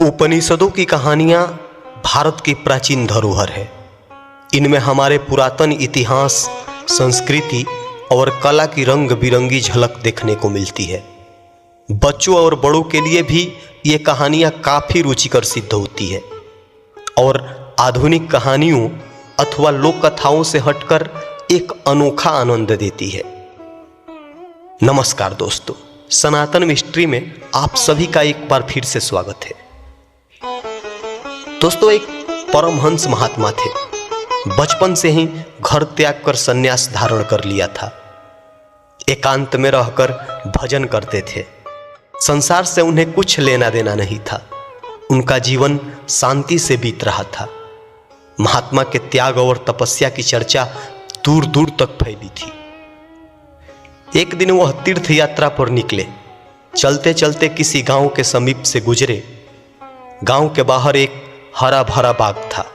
उपनिषदों की कहानियाँ भारत की प्राचीन धरोहर है। इनमें हमारे पुरातन इतिहास, संस्कृति और कला की रंग बिरंगी झलक देखने को मिलती है। बच्चों और बड़ों के लिए भी ये कहानियाँ काफ़ी रुचिकर सिद्ध होती है और आधुनिक कहानियों अथवा लोक कथाओं से हटकर एक अनोखा आनंद देती है। नमस्कार दोस्तों, सनातन मिस्ट्री में आप सभी का एक बार फिर से स्वागत है। दोस्तों, एक परमहंस महात्मा थे। बचपन से ही घर त्याग कर संन्यास धारण कर लिया था। एकांत में रहकर भजन करते थे। संसार से उन्हें कुछ लेना देना नहीं था। उनका जीवन शांति से बीत रहा था। महात्मा के त्याग और तपस्या की चर्चा दूर दूर तक फैली थी। एक दिन वह तीर्थ यात्रा पर निकले। चलते चलते किसी गांव के समीप से गुजरे। गांव के बाहर एक हरा भरा बाग था।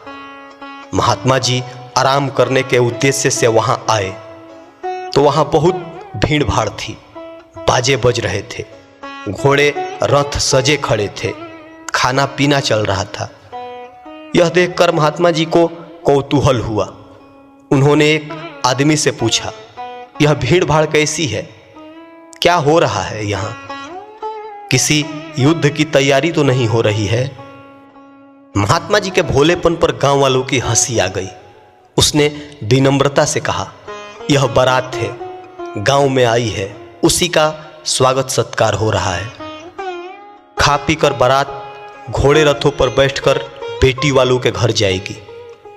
महात्मा जी आराम करने के उद्देश्य से वहां आए तो वहां बहुत भीड़ भाड़ थी। बाजे बज रहे थे, घोड़े रथ सजे खड़े थे, खाना पीना चल रहा था। यह देखकर महात्मा जी को कौतूहल हुआ। उन्होंने एक आदमी से पूछा, यह भीड़ भाड़ कैसी है? क्या हो रहा है यहाँ? किसी युद्ध की तैयारी तो नहीं हो रही है? महात्मा जी के भोलेपन पर गांव वालों की हंसी आ गई। उसने विनम्रता से कहा, यह बारात है, गांव में आई है, उसी का स्वागत सत्कार हो रहा है। खा पी कर बारात घोड़े रथों पर बैठकर बेटी वालों के घर जाएगी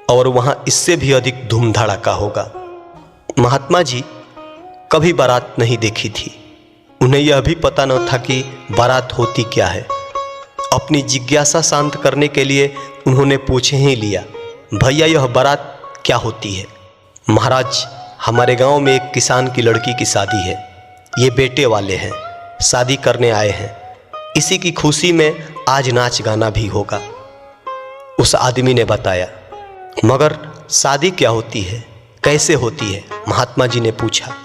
और वहां इससे भी अधिक धूम धड़ाका होगा। महात्मा जी कभी बारात नहीं देखी थी। उन्हें यह भी पता न था कि बारात होती क्या है। अपनी जिज्ञासा शांत करने के लिए उन्होंने पूछ ही लिया, भैया यह बारात क्या होती है? महाराज, हमारे गांव में एक किसान की लड़की की शादी है। ये बेटे वाले हैं, शादी करने आए हैं। इसी की खुशी में आज नाच गाना भी होगा, उस आदमी ने बताया। मगर शादी क्या होती है, कैसे होती है? महात्मा जी ने पूछा।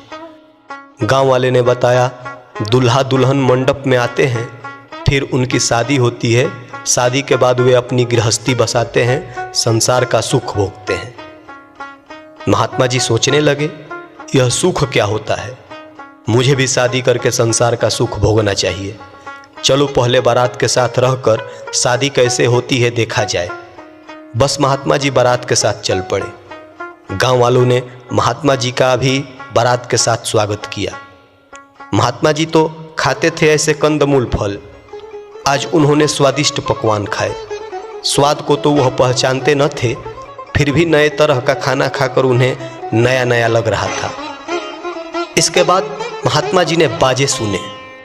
गांव वाले ने बताया, दूल्हा दुल्हन मंडप में आते हैं, फिर उनकी शादी होती है। शादी के बाद वे अपनी गृहस्थी बसाते हैं, संसार का सुख भोगते हैं। महात्मा जी सोचने लगे, यह सुख क्या होता है? मुझे भी शादी करके संसार का सुख भोगना चाहिए। चलो पहले बारात के साथ रहकर शादी कैसे होती है देखा जाए। बस महात्मा जी बारात के साथ चल पड़े। गांव वालों ने महात्मा जी का भी बारात के साथ स्वागत किया। महात्मा जी तो खाते थे ऐसे कंदमूल फल। आज उन्होंने स्वादिष्ट पकवान खाए। स्वाद को तो वह पहचानते न थे, फिर भी नए तरह का खाना खाकर उन्हें नया नया लग रहा था। इसके बाद महात्मा जी ने बाजे सुने,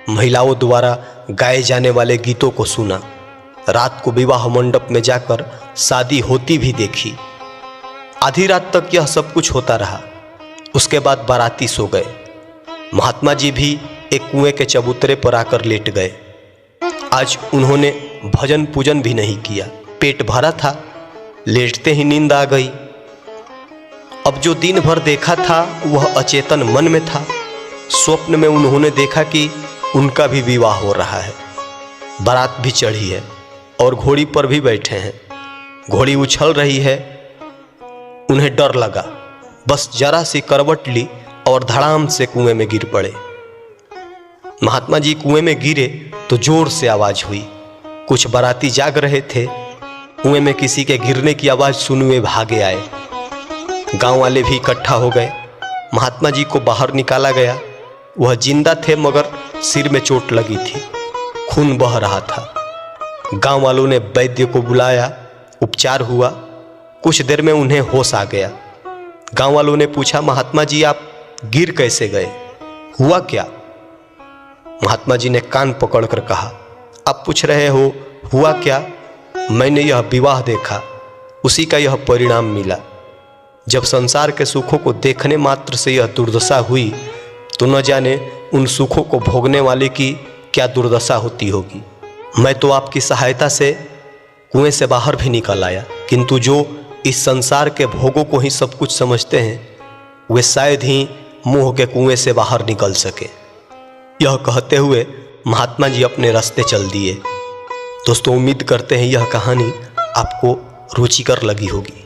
महिलाओं द्वारा गाए जाने वाले गीतों को सुना। रात को विवाह मंडप में जाकर शादी होती भी देखी। आधी रात तक यह सब कुछ होता रहा। उसके बाद बाराती सो गए। महात्मा जी भी एक कुएं के चबूतरे पर आकर लेट गए। आज उन्होंने भजन पूजन भी नहीं किया। पेट भरा था, लेटते ही नींद आ गई। अब जो दिन भर देखा था वह अचेतन मन में था। स्वप्न में उन्होंने देखा कि उनका भी विवाह हो रहा है, बारात भी चढ़ी है और घोड़ी पर भी बैठे हैं। घोड़ी उछल रही है। उन्हें डर लगा। बस जरा सी करवट ली और धड़ाम से कुएं में गिर पड़े। महात्मा जी कुएं में गिरे तो जोर से आवाज हुई। कुछ बाराती जाग रहे थे। कुएं में किसी के गिरने की आवाज सुन वे भागे आए। गांव वाले भी इकट्ठा हो गए। महात्मा जी को बाहर निकाला गया। वह जिंदा थे मगर सिर में चोट लगी थी, खून बह रहा था। गांव वालों ने वैद्य को बुलाया, उपचार हुआ। कुछ देर में उन्हें होश आ गया। गांव वालों ने पूछा, महात्मा जी आप गिर कैसे गए? हुआ क्या? महात्मा जी ने कान पकड़कर कहा, आप पूछ रहे हो हुआ क्या? मैंने यह विवाह देखा, उसी का यह परिणाम मिला। जब संसार के सुखों को देखने मात्र से यह दुर्दशा हुई तो न जाने उन सुखों को भोगने वाले की क्या दुर्दशा होती होगी। मैं तो आपकी सहायता से कुएं से बाहर भी निकल आया, किंतु जो इस संसार के भोगों को ही सब कुछ समझते हैं वे शायद ही मोह के कुएं से बाहर निकल सके। यह कहते हुए महात्मा जी अपने रास्ते चल दिए। दोस्तों, उम्मीद करते हैं यह कहानी आपको रुचिकर लगी होगी।